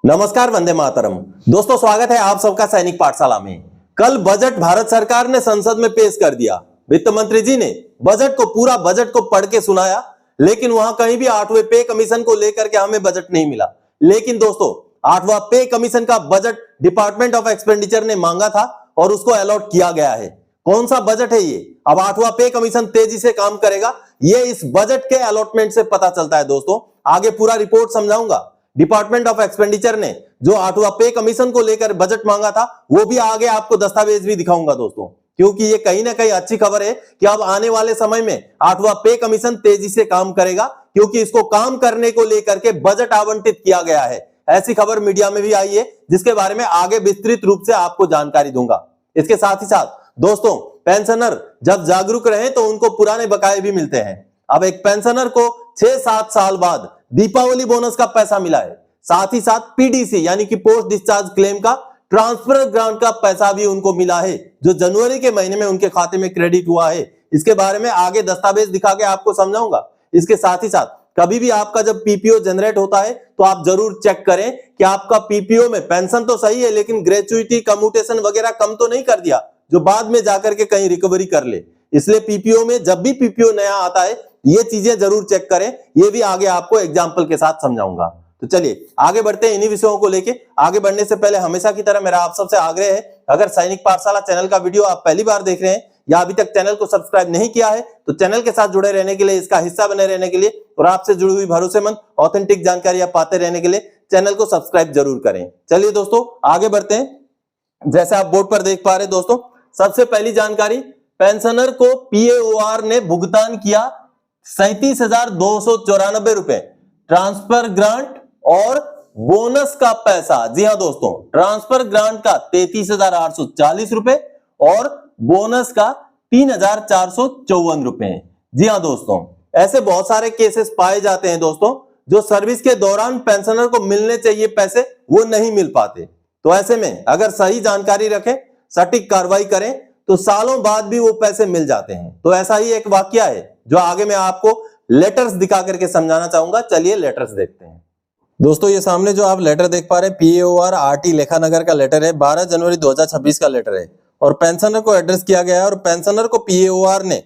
नमस्कार, वंदे मातरम। दोस्तों, स्वागत है आप सबका सैनिक पाठशाला में। कल बजट भारत सरकार ने संसद में पेश कर दिया। वित्त मंत्री जी ने पूरा बजट को पढ़ के सुनाया, लेकिन वहां कहीं भी 8वें पे कमीशन को लेकर के हमें बजट नहीं मिला। लेकिन दोस्तों, 8वां पे कमीशन का बजट डिपार्टमेंट ऑफ एक्सपेंडिचर ने मांगा था और उसको अलॉट किया गया है। कौन सा बजट है ये? अब 8वां पे कमीशन तेजी से काम करेगा, ये इस बजट के अलॉटमेंट से पता चलता है। दोस्तों, आगे पूरा रिपोर्ट समझाऊंगा। डिपार्टमेंट ऑफ एक्सपेंडिचर ने जो 8वां पे कमीशन को लेकर बजट मांगा था, वो भी आगे आपको दस्तावेज भी दिखाऊंगा दोस्तों, क्योंकि ये कहीं ना कहीं अच्छी खबर है कि अब आने वाले समय में 8वां पे कमीशन तेजी से काम करेगा, क्योंकि इसको काम करने को लेकर के बजट आवंटित किया गया है। ऐसी खबर मीडिया में भी आई है, जिसके बारे में आगे विस्तृत रूप से आपको जानकारी दूंगा। इसके साथ ही साथ दोस्तों, पेंशनर जब जागरूक रहे तो उनको पुराने बकाये भी मिलते हैं। अब एक पेंशनर को 6-7 साल बाद दीपावली बोनस का पैसा मिला है। साथ ही साथ पीडीसी यानी कि पोस्ट डिस्चार्ज क्लेम का ट्रांसफर ग्रांट का पैसा भी उनको मिला है, जो जनवरी के महीने में उनके खाते में क्रेडिट हुआ है। इसके बारे में आगे दस्तावेज दिखा के आपको समझाऊंगा। इसके साथ ही साथ कभी भी आपका जब पीपीओ जनरेट होता है तो आप जरूर चेक करें कि आपका पीपीओ में पेंशन तो सही है, लेकिन ग्रेचुइटी, कम्यूटेशन वगैरह कम तो नहीं कर दिया, जो बाद में जाकर के कहीं रिकवरी कर ले। इसलिए पीपीओ में जब भी पीपीओ नया आता है, ये चीजें जरूर चेक करें। ये भी आगे आपको एग्जाम्पल के साथ समझाऊंगा। तो चलिए आगे बढ़ते हैं इन्हीं विषयों को लेके। आगे बढ़ने से पहले हमेशा की तरह मेरा आप सबसे आग्रह है, अगर सैनिक पाठशाला चैनल का वीडियो आप पहली बार देख रहे हैं या अभी तक चैनल को सब्सक्राइब नहीं किया है, तो चैनल के साथ जुड़े रहने के लिए, इसका हिस्सा बने रहने के लिए और आपसे जुड़ी हुई भरोसेमंद ऑथेंटिक जानकारी आप पाते रहने के लिए चैनल को सब्सक्राइब जरूर करें। चलिए दोस्तों आगे बढ़ते हैं। जैसे आप बोर्ड पर देख पा रहे दोस्तों, सबसे पहली जानकारी, पेंशनर को पीएओआर ने भुगतान किया 37,294 रुपए ट्रांसफर ग्रांट और बोनस का पैसा। जी हां दोस्तों, ट्रांसफर ग्रांट का 33,840 रुपए और बोनस का 3,454 रुपए। जी हां दोस्तों, ऐसे बहुत सारे केसेस पाए जाते हैं दोस्तों, जो सर्विस के दौरान पेंशनर को मिलने चाहिए पैसे, वो नहीं मिल पाते। तो ऐसे में अगर सही जानकारी रखें, सटीक कार्रवाई करें, तो सालों बाद भी वो पैसे मिल जाते हैं। तो ऐसा ही एक वाकया है जो आगे मैं आपको लेटर्स दिखा करके समझाना चाहूंगा। चलिए लेटर्स देखते हैं। दोस्तों, ये सामने जो आप लेटर देख पा रहे हैं, पीएओआर आरटी लेखानगर का लेटर है, 12 जनवरी 2026 का लेटर है और पेंशनर को एड्रेस किया गया है। और पेंशनर को पीएओआर ने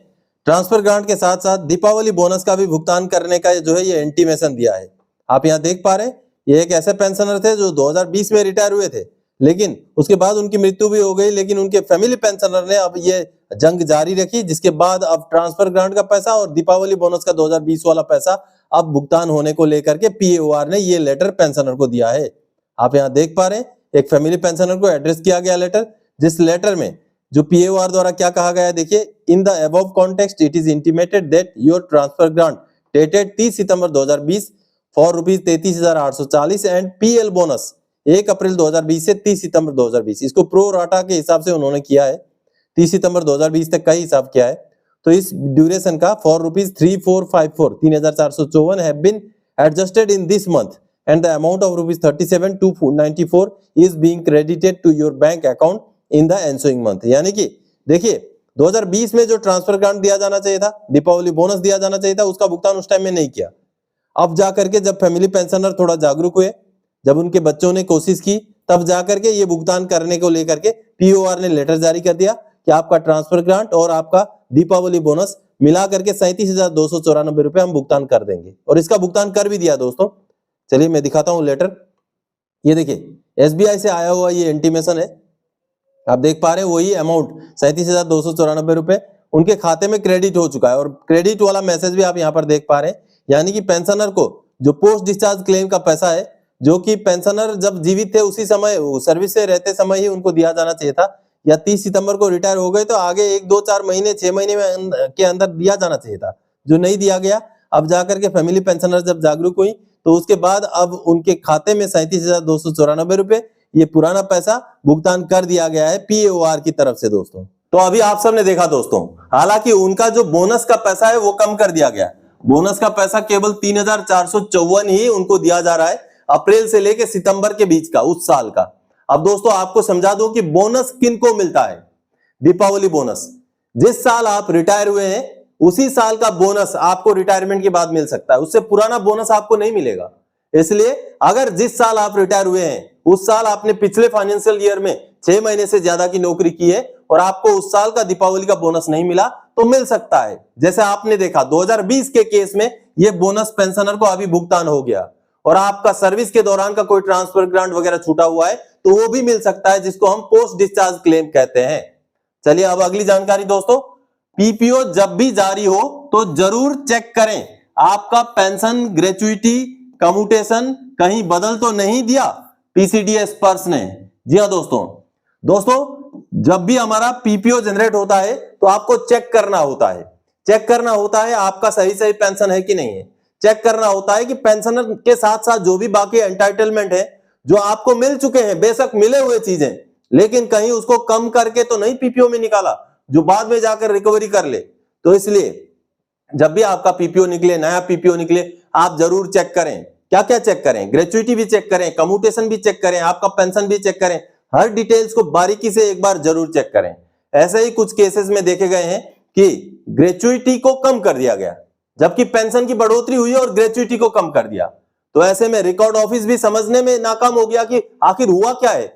ट्रांसफर ग्रांट के साथ साथ दीपावली बोनस का भी भुगतान करने का जो है ये इंटीमेशन दिया है। आप यहाँ देख पा रहे हैं, ये एक ऐसे पेंशनर थे जो 2020 में रिटायर हुए थे, लेकिन उसके बाद उनकी मृत्यु भी हो गई, लेकिन उनके फैमिली पेंशनर ने अब ये जंग जारी रखी, जिसके बाद अब ट्रांसफर ग्रांट का पैसा और दीपावली बोनस का 2020 वाला पैसा अब भुगतान होने को लेकर के पीएओआर ने ये लेटर पेंशनर को दिया है। आप यहाँ देख पा रहे हैं, एक फैमिली पेंशनर को एड्रेस किया गया लेटर, जिस लेटर में जो पीएओआर द्वारा क्या कहा गया है, देखिए, in the above context it is intimated that your transfer grant dated 30 September 2020 for rupees 33,840 and PL bonus 1 अप्रैल 2020 से 30 सितंबर 2020, इसको प्रो राटा के हिसाब से उन्होंने किया है, 30 सितंबर 2020 तक का ही हिसाब किया है। तो इस ड्यूरेशन का for rupees 3,454 have been adjusted in this month and the amount of rupees 37,294 is being credited to your bank account in the ensuing month. यानी कि देखिए, 2020 में जो ट्रांसफर ग्रांट दिया जाना चाहिए था, दीपावली बोनस दिया जाना चाहिए था, उसका भुगतान उस टाइम में नहीं किया। अब जाकर के जब फैमिली पेंशनर थोड़ा जागरूक हुए, जब उनके बच्चों ने कोशिश की, तब जाकर के ये भुगतान करने को लेकर के पीओआर ने लेटर जारी कर दिया कि आपका ट्रांसफर ग्रांट और आपका दीपावली बोनस मिला करके 37,294 रुपए हम भुगतान कर देंगे, और इसका भुगतान कर भी दिया दोस्तों। चलिए मैं दिखाता हूं लेटर। ये देखिए, एसबीआई से आया हुआ ये इंटीमेशन है, आप देख पा रहे हैं, वही अमाउंट 37,294 रुपए उनके खाते में क्रेडिट हो चुका है, और क्रेडिट वाला मैसेज भी आप यहाँ पर देख पा रहे हैं। यानी कि पेंशनर को जो पोस्ट डिस्चार्ज क्लेम का पैसा है, जो कि पेंशनर जब जीवित थे उसी समय, सर्विस से रहते समय ही उनको दिया जाना चाहिए था, या 30 सितंबर को रिटायर हो गए तो आगे 1-2-4 महीने 6 महीने में के अंदर दिया जाना चाहिए था, जो नहीं दिया गया। अब जाकर के फैमिली पेंशनर जब जागरूक हुई, तो उसके बाद अब उनके खाते में 37,294 रुपए ये पुराना पैसा भुगतान कर दिया गया है पीएओआर की तरफ से दोस्तों। तो अभी आप सबने देखा दोस्तों, हालांकि उनका जो बोनस का पैसा है वो कम कर दिया गया। बोनस का पैसा केवल 3,454 ही उनको दिया जा रहा है, अप्रैल से लेके सितंबर के बीच का, उस साल का। अब दोस्तों आपको समझा दूं कि बोनस किनको मिलता है। दीपावली बोनस जिस साल आप रिटायर हुए हैं उसी साल का बोनस आपको रिटायरमेंट के बाद मिल सकता है, उससे पुराना बोनस आपको नहीं मिलेगा। इसलिए अगर जिस साल आप रिटायर हुए हैं उस साल आपने पिछले फाइनेंशियल ईयर में 6 महीने से ज्यादा की नौकरी की है और आपको उस साल का दीपावली का बोनस नहीं मिला तो मिल सकता है। जैसे आपने देखा 2020 के केस में ये बोनस पेंशनर को अभी भुगतान हो गया और आपका सर्विस के दौरान का कोई ट्रांसफर ग्रांट वगैरह छूटा हुआ है तो वो भी मिल सकता है, जिसको हम पोस्ट डिस्चार्ज क्लेम कहते हैं। चलिए अब अगली जानकारी दोस्तों, पीपीओ जब भी जारी हो तो जरूर चेक करें आपका पेंशन, ग्रेचुइटी, कम्यूटेशन कहीं बदल तो नहीं दिया पीसीडीएस पर्स ने। जी हाँ दोस्तों जब भी हमारा पीपीओ जनरेट होता है तो आपको चेक करना होता है, आपका सही पेंशन है कि नहीं है। चेक करना होता है कि पेंशनर के साथ साथ जो भी बाकी एंटाइटलमेंट है जो आपको मिल चुके हैं, बेशक मिले हुए चीजें, लेकिन कहीं उसको कम करके तो नहीं पीपीओ में निकाला जो बाद में जाकर रिकवरी कर ले। तो इसलिए जब भी आपका पीपीओ निकले, नया पीपीओ निकले, आप जरूर चेक करें। क्या क्या चेक करें? ग्रेचुइटी भी चेक करें, कम्यूटेशन भी चेक करें, आपका पेंशन भी चेक करें, हर डिटेल्स को बारीकी से एक बार जरूर चेक करें। ऐसे ही कुछ केसेस में देखे गए हैं कि ग्रेचुइटी को कम कर दिया गया जबकि पेंशन की बढ़ोतरी हुई और ग्रेचुइटी को कम कर दिया। तो ऐसे में रिकॉर्ड ऑफिस भी समझने में नाकाम हो गया कि आखिर हुआ क्या है।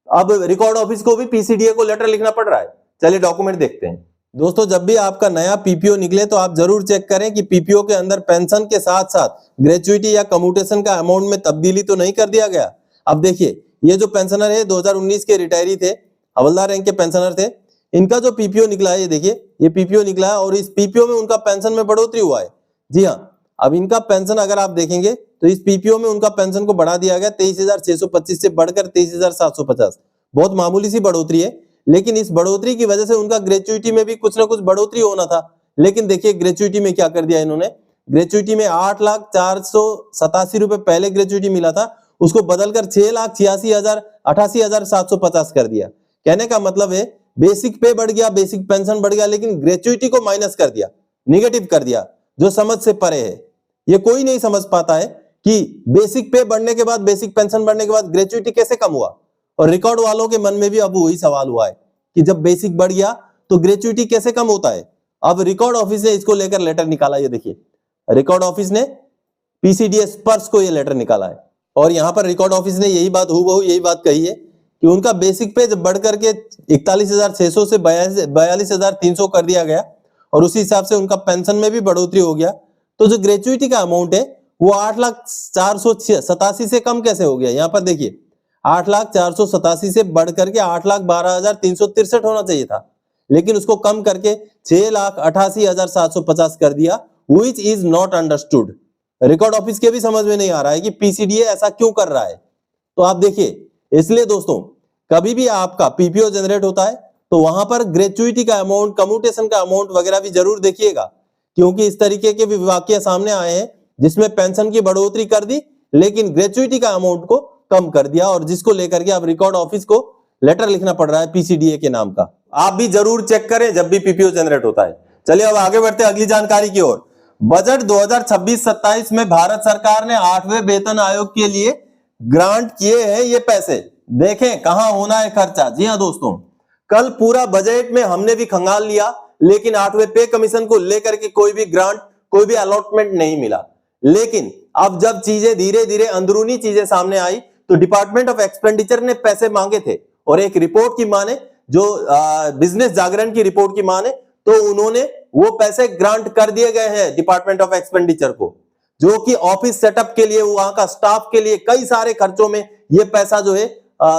अब रिकॉर्ड ऑफिस को भी पीसीडीए को लेटर लिखना पड़ रहा है। चलिए डॉक्यूमेंट देखते हैं दोस्तों। जब भी आपका नया पीपीओ निकले तो आप जरूर चेक करें कि पीपीओ के अंदर पेंशन के साथ साथ ग्रेचुइटी या कम्यूटेशन का अमाउंट में तब्दीली तो नहीं कर दिया गया। अब देखिए ये जो पेंशनर है 2019 के रिटायरी थे, हवलदार रैंक के पेंशनर थे, इनका जो पीपीओ निकला है, ये देखिए ये पीपीओ निकला है और इस पीपीओ में उनका पेंशन में बढ़ोतरी हुआ है। जी हाँ, अब इनका पेंशन अगर आप देखेंगे तो इस पीपीओ में उनका पेंशन को बढ़ा दिया गया 23,625 से बढ़कर 23,750। बहुत मामूली सी बढ़ोतरी है, लेकिन इस बढ़ोतरी की वजह से उनका ग्रेचुइटी में भी कुछ ना कुछ बढ़ोतरी होना था। लेकिन देखिए ग्रेचुइटी में क्या कर दिया इन्होंने, ग्रेचुइटी में 8,0487 रुपए पहले ग्रेचुइटी मिला था, उसको बदलकर 6,88,750 कर दिया। कहने का मतलब है बेसिक पे बढ़ गया, बेसिक पेंशन बढ़ गया, लेकिन ग्रेचुइटी को माइनस कर दिया, निगेटिव कर दिया, जो समझ से परे है। ये कोई नहीं समझ पाता है कि बेसिक पे बढ़ने के बाद, बेसिक पेंशन बढ़ने के बाद ग्रेचुइटी कैसे कम हुआ। और रिकॉर्ड वालों के मन में भी अब वही सवाल हुआ है कि जब बेसिक बढ़ गया तो ग्रेचुइटी कैसे कम होता है। अब रिकॉर्ड ऑफिस ने इसको लेकर लेटर निकाला। ये देखिए रिकॉर्ड ऑफिस ने पीसीडीएस पर्स को ये लेटर निकाला है और यहां पर रिकॉर्ड ऑफिस ने यही बात हूबहू यही बात कही है कि उनका बेसिक पे जब बढ़ करके 41,600 से 42,300 कर दिया गया और उसी हिसाब से उनका पेंशन में भी बढ़ोतरी हो गया, तो जो ग्रेचुइटी का अमाउंट है वो 8,04,87 से कम कैसे हो गया। यहाँ पर देखिए 8,04,87 से बढ़ करके 8,12,363 होना चाहिए था, लेकिन उसको कम करके 6,88,750 कर दिया, which is not understood। Record office के भी समझ में नहीं आ रहा है कि पीसीडीए ऐसा क्यों कर रहा है। तो आप देखिए, इसलिए दोस्तों कभी भी आपका पीपीओ जनरेट होता है तो वहां पर ग्रेचुइटी का अमाउंट, कम्यूटेशन का अमाउंट वगैरह भी जरूर देखिएगा, क्योंकि इस तरीके के भी वाकये सामने आए हैं जिसमें पेंशन की बढ़ोतरी कर दी लेकिन ग्रेचुइटी का अमाउंट को कम कर दिया, और जिसको लेकर के अब रिकॉर्ड ऑफिस को लेटर लिखना पड़ रहा है पीसीडीए के नाम का। आप भी जरूर चेक करें जब भी पीपीओ जनरेट होता है। चलिए अब आगे बढ़ते हैं अगली जानकारी की ओर। बजट 2026-27 में भारत सरकार ने 8वें वेतन आयोग के लिए ग्रांट किए हैं ये पैसे। देखें कहां होना है खर्चा। जी हां दोस्तों, कल पूरा बजट में हमने भी खंगाल लिया, लेकिन 8वें पे कमीशन को लेकर के कोई भी ग्रांट, कोई भी अलॉटमेंट नहीं मिला। लेकिन अब जब चीजें धीरे धीरे अंदरूनी चीजें सामने आई तो डिपार्टमेंट ऑफ एक्सपेंडिचर ने पैसे मांगे थे, और एक रिपोर्ट की माने, जो बिजनेस जागरण की रिपोर्ट की माने, तो उन्होंने वो पैसे ग्रांट कर दिए गए हैं डिपार्टमेंट ऑफ एक्सपेंडिचर को, जो कि ऑफिस सेटअप के लिए, वहां का स्टाफ के लिए, कई सारे खर्चों में ये पैसा जो है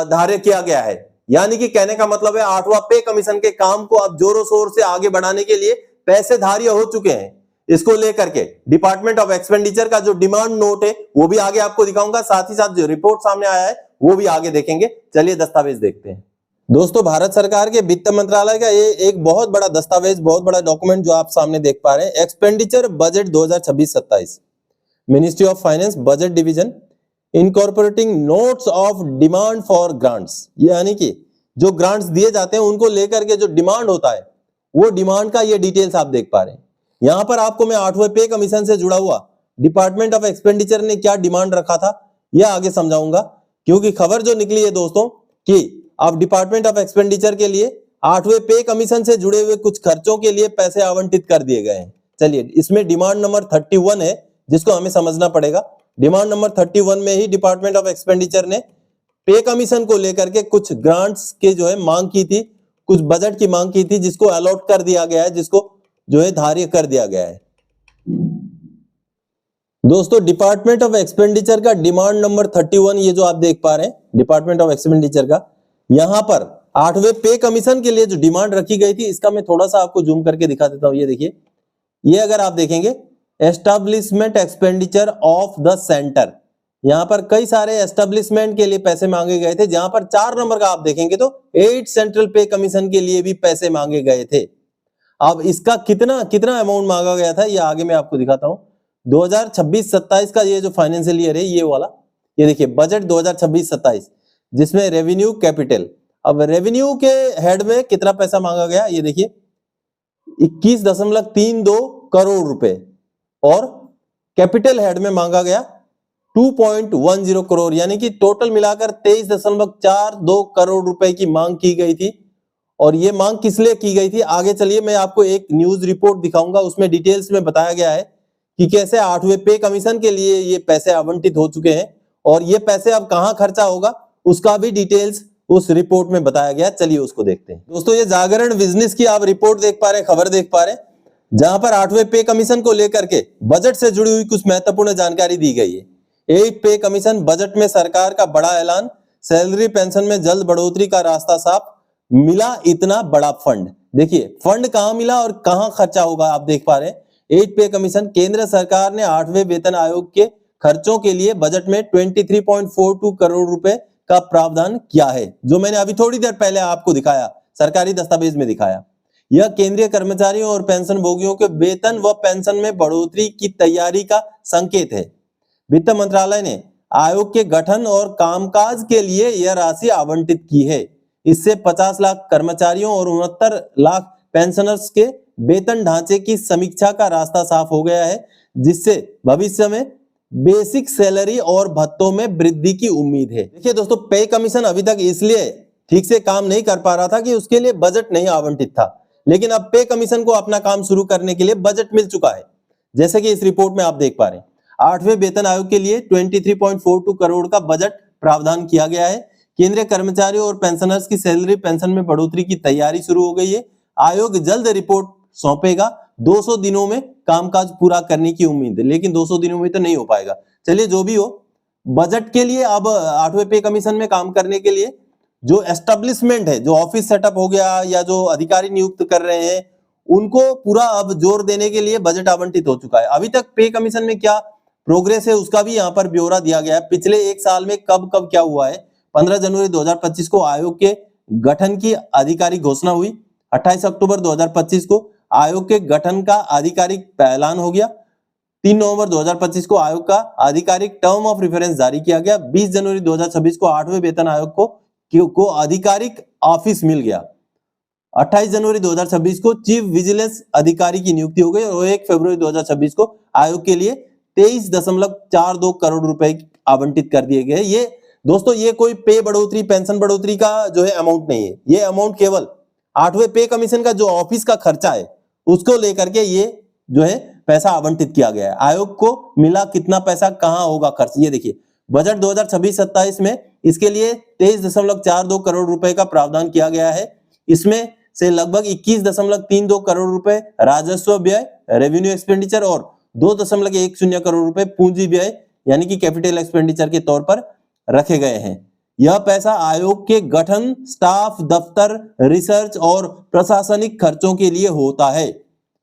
धार्य किया गया है। यानी कि कहने का मतलब है 8वां पे कमीशन के काम को अब जोरों शोर से आगे बढ़ाने के लिए पैसे धार्य हो चुके हैं। इसको लेकर के डिपार्टमेंट ऑफ एक्सपेंडिचर का जो डिमांड नोट है वो भी आगे आपको दिखाऊंगा, साथ ही साथ जो रिपोर्ट सामने आया है वो भी आगे देखेंगे। चलिए दस्तावेज देखते हैं दोस्तों। भारत सरकार के वित्त मंत्रालय का ये एक बहुत बड़ा दस्तावेज, बहुत बड़ा डॉक्यूमेंट जो आप सामने देख पा रहे हैं, expenditure budget 2026-27, ministry of finance budget division incorporating notes of demand for grants. यानी कि जो ग्रांट्स दिए जाते हैं उनको लेकर के जो डिमांड होता है वो डिमांड का ये डिटेल्स आप देख पा रहे हैं। यहां पर आपको मैं 8वें पे कमीशन से जुड़ा हुआ डिपार्टमेंट ऑफ एक्सपेंडिचर ने क्या डिमांड रखा था यह आगे समझाऊंगा, क्योंकि खबर जो निकली है दोस्तों कि अब डिपार्टमेंट ऑफ एक्सपेंडिचर के लिए 8वें पे कमीशन से जुड़े हुए कुछ खर्चों के लिए पैसे आवंटित कर दिए गए हैं। चलिए इसमें डिमांड नंबर 31 है जिसको हमें समझना पड़ेगा। डिमांड नंबर 31 में ही डिपार्टमेंट ऑफ एक्सपेंडिचर ने पे कमीशन को लेकर के कुछ ग्रांट्स के जो है मांग की थी, कुछ बजट की मांग की थी, जिसको अलॉट कर दिया गया है, जिसको जो है धार्य कर दिया गया है। दोस्तों डिपार्टमेंट ऑफ एक्सपेंडिचर का डिमांड नंबर 31, ये जो आप देख पा रहे हैं डिपार्टमेंट ऑफ एक्सपेंडिचर का, यहां पर 8वें पे कमीशन के लिए जो डिमांड रखी गई थी, इसका मैं थोड़ा सा आपको जूम करके दिखा देता हूं। ये देखिए, ये अगर आप देखेंगे establishment expenditure of the centre, यहां पर कई सारे एस्टैब्लिशमेंट के लिए पैसे मांगे गए थे, जहां पर 4 नंबर का आप देखेंगे तो 8 सेंट्रल पे कमीशन के लिए भी पैसे मांगे गए थे। अब इसका कितना अमाउंट मांगा गया था, ये आगे मैं आपको दिखाता हूं। 2026-27 का ये जो फाइनेंशियल ईयर है, ये वाला, ये देखिए बजट 2026-27, जिसमें रेवेन्यू कैपिटल, अब रेवेन्यू के हेड में कितना पैसा मांगा गया, ये देखिए 21.32 करोड़ रुपए, और कैपिटल हेड में मांगा गया 2.10 करोड़, यानी कि टोटल मिलाकर 23.42 करोड़ रुपए की मांग की गई थी। और ये मांग किस लिए की गई थी, आगे चलिए मैं आपको एक न्यूज रिपोर्ट दिखाऊंगा, उसमें डिटेल्स में बताया गया है कि कैसे 8वें पे कमीशन के लिए ये पैसे आवंटित हो चुके हैं, और ये पैसे अब कहां खर्चा होगा उसका भी डिटेल्स उस रिपोर्ट में बताया गया। चलिए उसको देखते हैं। दोस्तों ये जागरण बिजनेस की आप रिपोर्ट देख पा रहे हैं, खबर देख पा रहे हैं, जहां पर 8वें पे कमीशन को लेकर के बजट से जुड़ी हुई कुछ महत्वपूर्ण जानकारी दी गई है। 8 पे कमीशन बजट में सरकार का बड़ा ऐलान, सैलरी पेंशन में जल्द बढ़ोतरी का रास्ता साफ, मिला इतना बड़ा फंड। देखिए फंड कहां मिला और कहां खर्चा होगा, आप देख पा रहे हैं। 8 पे कमीशन, केंद्र सरकार ने 8वें वेतन आयोग के खर्चों के लिए बजट में 23.42 करोड़ रुपए का प्रावधान किया है, जो मैंने अभी थोड़ी देर पहले आपको दिखाया, सरकारी दस्तावेज में दिखाया। यह केंद्रीय कर्मचारियों और पेंशन भोगियों के वेतन व पेंशन में बढ़ोतरी की तैयारी का संकेत है। वित्त मंत्रालय ने आयोग के गठन और कामकाज के लिए यह राशि आवंटित की है। इससे 50 लाख कर्मचारियों और 69 लाख पेंशनर्स के वेतन ढांचे की समीक्षा का रास्ता साफ हो गया है, जिससे भविष्य में बेसिक सैलरी और भत्तों में वृद्धि की उम्मीद है। देखिए दोस्तों, पे कमीशन अभी तक इसलिए ठीक से काम नहीं कर पा रहा था कि उसके लिए बजट नहीं आवंटित था, लेकिन अब पे कमीशन को अपना काम शुरू करने के लिए बजट मिल चुका है। जैसे कि इस रिपोर्ट में आप देख पा रहे हैं, 8वें वेतन आयोग के लिए 23.42 करोड़ का बजट प्रावधान किया गया है। केंद्रीय कर्मचारियों और पेंशनर्स की सैलरी पेंशन में बढ़ोतरी की तैयारी शुरू हो गई है। आयोग जल्द रिपोर्ट सौंपेगा। 200 दिनों में कामकाज पूरा करने की उम्मीद है, लेकिन 200 दिनों में तो नहीं हो पाएगा। चलिए जो भी हो, बजट के लिए अब 8वें पे कमीशन में काम करने के लिए जो एस्टेब्लिशमेंट है, जो ऑफिस सेटअप हो गया या जो अधिकारी नियुक्त कर रहे हैं, उनको पूरा अब जोर देने के लिए बजट आवंटित हो चुका है। अभी तक पे कमीशन में क्या प्रोग्रेस है उसका भी यहाँ पर ब्यौरा दिया गया है। पिछले एक साल में कब कब क्या हुआ है। 15 जनवरी 2025 को आयोग के गठन की आधिकारिक घोषणा हुई। 28 अक्टूबर 2025 को आयोग के गठन का आधिकारिक ऐलान हो गया। 3 नवंबर 2025 को आयोग का आधिकारिक टर्म ऑफ रेफरेंस जारी किया गया। 20 जनवरी 2026 को 8वें वेतन आयोग को आधिकारिक ऑफिस मिल गया। 28 जनवरी 2026 को चीफ विजिलेंस अधिकारी की नियुक्ति हो गई और 1 फरवरी 2026 को आयोग के लिए 23.42 करोड़ रुपए आवंटित कर दिए गए। ये दोस्तों ये कोई पे बढ़ोतरी, पेंशन बढ़ोतरी का जो है अमाउंट नहीं है। ये अमाउंट केवल 8वें पे कमीशन का जो ऑफिस का खर्चा है उसको लेकर के ये जो है पैसा आवंटित किया गया है। आयोग को मिला कितना पैसा, कहां होगा खर्च, ये देखिए बजट 2026-27 में इसके लिए 23.42 करोड़ रुपए का प्रावधान किया गया है। इसमें से लगभग 21.32 करोड़ रुपए राजस्व व्यय, रेवेन्यू एक्सपेंडिचर और 2.10 करोड़ रुपए पूंजी व्यय यानी कि कैपिटल एक्सपेंडिचर के तौर पर रखे गए हैं। यह पैसा आयोग के गठन, स्टाफ, दफ्तर, रिसर्च और प्रशासनिक खर्चों के लिए होता है।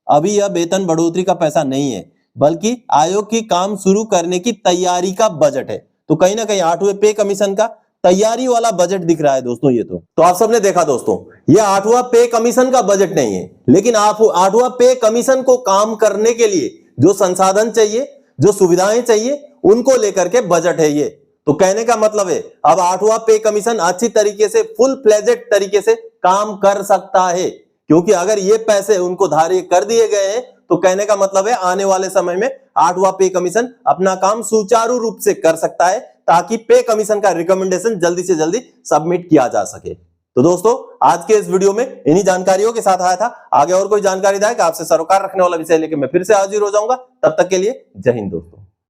अभी यह वेतन बढ़ोतरी का पैसा नहीं है, बल्कि आयोग की काम शुरू करने की तैयारी का बजट है। तो कहीं ना कहीं 8वें पे कमीशन का तैयारी वाला बजट दिख रहा है दोस्तों ये तो आप सबने देखा दोस्तों, ये 8वां पे कमीशन का बजट नहीं है, लेकिन आप 8वां पे कमीशन को काम करने के लिए जो संसाधन चाहिए, जो सुविधाएं चाहिए, उनको लेकर के बजट है ये। तो कहने का मतलब है अब 8वां पे कमीशन अच्छी तरीके से, फुल फ्लेजेड तरीके से काम कर सकता है, क्योंकि अगर ये पैसे उनको धार्य कर दिए गए हैं तो कहने का मतलब है आने वाले समय में 8वां पे कमीशन अपना काम सुचारू रूप से कर सकता है, ताकि पे कमीशन का रिकमेंडेशन जल्दी से जल्दी सबमिट किया जा सके। तो दोस्तों आज के इस वीडियो में इन्हीं जानकारियों के साथ आया था। आगे और कोई जानकारी दायक आपसे सरोकार रखने वाला विषय लेकर मैं फिर से हाजिर हो जाऊंगा। तब तक के लिए जय हिंद दोस्तों।